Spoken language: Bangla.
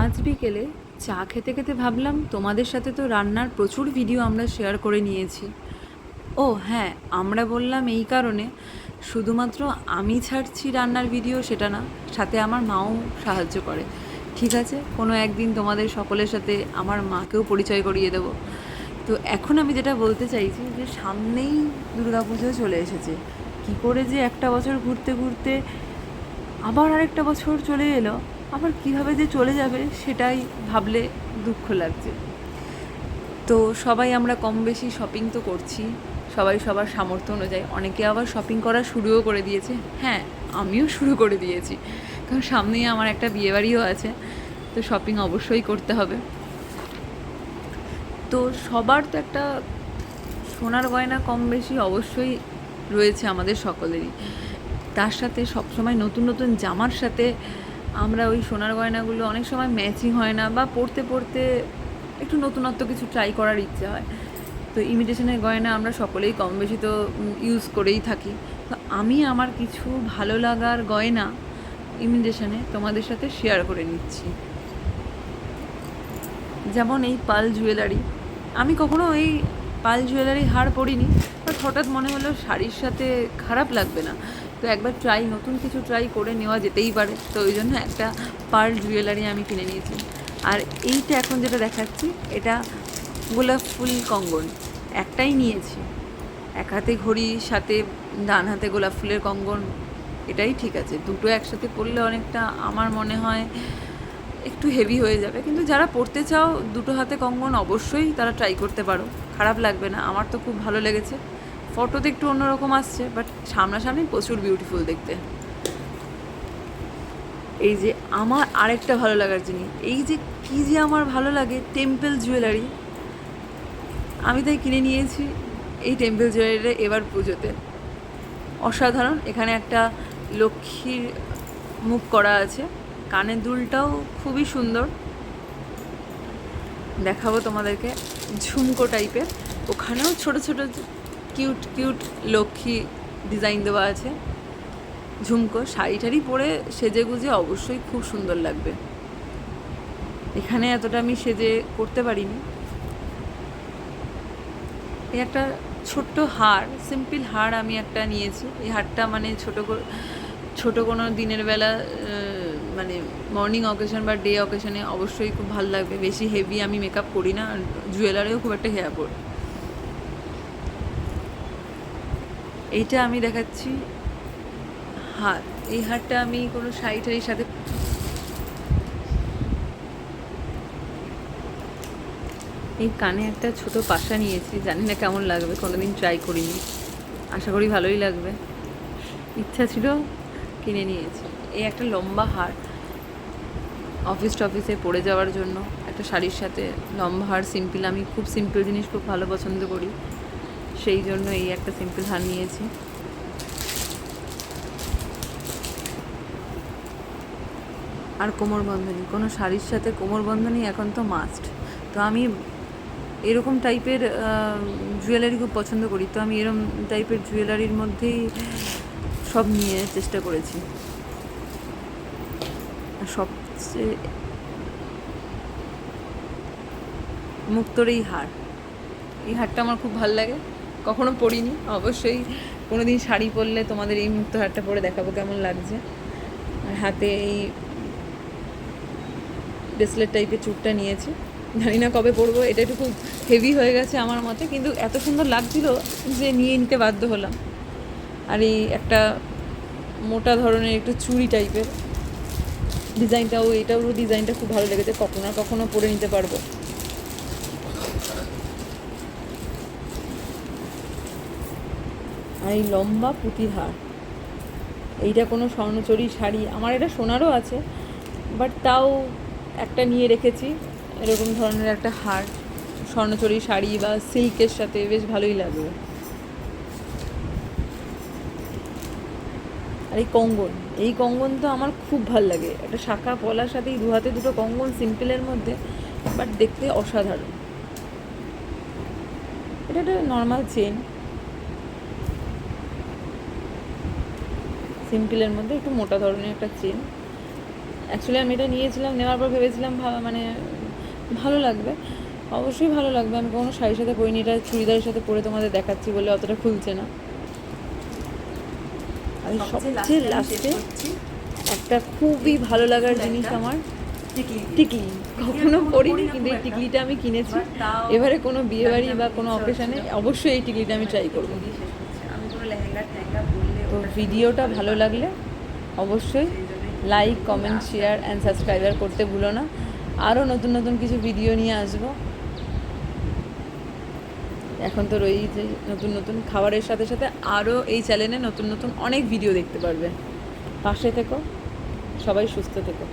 আজ বিকেলে চা খেতে খেতে ভাবলাম তোমাদের সাথে তো রান্নার প্রচুর ভিডিও আমরা শেয়ার করে নিয়েছি। ও হ্যাঁ, আমরা বললাম এই কারণে, শুধুমাত্র আমি ছাড়ছি রান্নার ভিডিও সেটা না, সাথে আমার মাও সাহায্য করে। ঠিক আছে, কোনো একদিন তোমাদের সকলের সাথে আমার মাকেও পরিচয় করিয়ে দেবো। তো এখন আমি যেটা বলতে চাইছি যে সামনেই দুর্গাপুজো চলে এসেছে। কি করে যে একটা বছর ঘুরতে ঘুরতে আবার আরেকটা বছর চলে এলো, আবার কীভাবে যে চলে যাবে সেটাই ভাবলে দুঃখ লাগছে। তো সবাই আমরা কম বেশি শপিং তো করছি, সবাই সবার সামর্থ্য অনুযায়ী। অনেকে আবার শপিং করা শুরুও করে দিয়েছে। হ্যাঁ, আমিও শুরু করে দিয়েছি, কারণ সামনেই আমার একটা বিয়েবাড়িও আছে, তো শপিং অবশ্যই করতে হবে। তো সবার তো একটা সোনার গয়না কম বেশি অবশ্যই রয়েছে আমাদের সকলেরই। তার সাথে সবসময় নতুন নতুন জামার সাথে আমরা ওই সোনার গয়নাগুলো অনেক সময় ম্যাচিং হয় না, বা পরতে পরতে একটু নতুনত্ব কিছু ট্রাই করার ইচ্ছে হয়। তো ইমিটেশনের গয়না আমরা সকলেই কম বেশি তো ইউজ করেই থাকি। তো আমি আমার কিছু ভালো লাগার গয়না ইমিটেশনে তোমাদের সাথে শেয়ার করে নিচ্ছি। যেমন এই পাল জুয়েলারি, আমি কখনো এই পাল জুয়েলারি হার পরিনি, বাট হঠাৎ মনে হলো শাড়ির সাথে খারাপ লাগবে না, তো একবার নতুন কিছু ট্রাই করে নেওয়া যেতেই পারে। তো ওই জন্য একটা পার্ল জুয়েলারি আমি কিনে নিয়েছি। আর এইটা এখন যেটা দেখাচ্ছি, এটা গোলাপ ফুল কঙ্গন, একটাই নিয়েছি। এক হাতে ঘড়ি, সাথে ডান হাতে গোলাপ ফুলের কঙ্গন, এটাই ঠিক আছে। দুটো একসাথে পরলে অনেকটা আমার মনে হয় একটু হেভি হয়ে যাবে, কিন্তু যারা পরতে চাও দুটো হাতে কঙ্গন অবশ্যই তারা ট্রাই করতে পারো, খারাপ লাগবে না। আমার তো খুব ভালো লেগেছে। ফটোতে একটু অন্যরকম আসছে, বাট সামনাসামনি প্রচুর বিউটিফুল দেখতে। এই যে আমার আরেকটা ভালো লাগার জিনিস, এই যে কী যে আমার ভালো লাগে, টেম্পল জুয়েলারি। আমি তাই কিনে নিয়েছি এই টেম্পল জুয়েলারিটা এবার পুজোতে। অসাধারণ। এখানে একটা লক্ষ্মীর মুখ করা আছে, কানের দুলটাও খুবই সুন্দর, দেখাবো তোমাদেরকে। ঝুমকো টাইপের, ওখানেও ছোট ছোট কিউট কিউট লক্ষ্মী ডিজাইন দেওয়া আছে। ঝুমকো শাড়ি টাড়ি পরে সেজে গুজে অবশ্যই খুব সুন্দর লাগবে। এখানে এতটা আমি সেজে করতে পারিনি। এই একটা ছোট্ট হার, সিম্পল হার আমি একটা নিয়েছি। এই হারটা মানে ছোট কোনো দিনের বেলা, মানে মর্নিং অকেশন বা ডে অকেশনে অবশ্যই খুব ভালো লাগবে। বেশি হেভি আমি মেকআপ করি না, আর জুয়েলারিও খুব একটা হেয়া পড়ি। এইটা আমি দেখাচ্ছি হার। এই হারটা আমি কোনো শাড়ি টাড়ির সাথে, এই কানে একটা ছোট পাশা নিয়েছি, জানি না কেমন লাগবে, কোনোদিন ট্রাই করিনি, আশা করি ভালোই লাগবে। ইচ্ছা ছিল, কিনে নিয়েছি। এই একটা লম্বা হার, অফিস টফিসে পরে যাওয়ার জন্য একটা শাড়ির সাথে লম্বা হার সিম্পল, আমি খুব সিম্পল জিনিস খুব ভালো পছন্দ করি, সেই জন্য এই একটা সিম্পল হার নিয়েছি। আর কোমরবন্ধনী, কোনো শাড়ির সাথে কোমরবন্ধনী এখন তো মাস্ট। তো আমি এরকম টাইপের জুয়েলারি খুব পছন্দ করি, তো আমি এরকম টাইপের জুয়েলারির মধ্যেই সব নিয়ে চেষ্টা করেছি। আর সবচেয়ে মুক্তোর এই হার, এই হারটা আমার খুব ভালো লাগে, কখনো পরিনি, অবশ্যই কোনো দিন শাড়ি পরলে তোমাদের এই মুক্তো হারটা পরে দেখাবো কেমন লাগছে। আর হাতে এই ব্রেসলেট টাইপের চুটটা নিয়েছি, জানি না কবে পরবো, এটা একটু খুব হেভি হয়ে গেছে আমার মতে, কিন্তু এত সুন্দর লাগছিল যে নিয়ে নিতে বাধ্য হলাম। আর এই একটা মোটা ধরনের একটু চুড়ি টাইপের এটাও ডিজাইনটা খুব ভালো লেগেছে, কখনো না কখনো পরে নিতে পারবো। আর এই লম্বা পুঁতির হার, এইটা কোনো স্বর্ণচুরি শাড়ি, আমার এটা সোনারও আছে, বাট তাও একটা নিয়ে রেখেছি। এরকম ধরনের একটা হার স্বর্ণচুরি শাড়ি বা সিল্কের সাথে বেশ ভালোই লাগবে। আর এই কঙ্গন তো আমার খুব ভাল লাগে, একটা শাখা পলার সাথে এই দু হাতে দুটো কঙ্গন সিম্পলের মধ্যে, বাট দেখতে অসাধারণ। এটা একটা নর্মাল চেন, সিম্পলের মধ্যে একটু মোটা ধরনের একটা চেন। অ্যাকচুয়ালি আমি এটা নিয়েছিলাম, নেওয়ার পর ভেবেছিলাম মানে ভালো লাগবে, অবশ্যই ভালো লাগবে। আমি কোনো শাড়ির সাথে পরিনি, এটা চুড়িদারের সাথে পরে তোমাদের দেখাচ্ছি বলে অতটা খুলছে না। আমি সবচেয়ে লাস্টে একটা খুবই ভালো লাগার জিনিস আমার টিকলি। কখনো পরিনি, কিন্তু এই টিকলিটা আমি কিনেছি। এবারে কোনো বিয়েবাড়ি বা কোনো অকেশানে অবশ্যই এই টিকলিটা আমি ট্রাই করবো। তো ভিডিওটা ভালো লাগলে অবশ্যই like, comment, share and subscriber করতে ভুলো না। আরও নতুন নতুন কিছু ভিডিও নিয়ে আসবো। এখন তো রয়েছে নতুন নতুন খাবারের সাথে সাথে আরও এই চ্যানেলে নতুন নতুন অনেক ভিডিও দেখতে পারবে। পাশে থেকো, সবাই সুস্থ থেকো।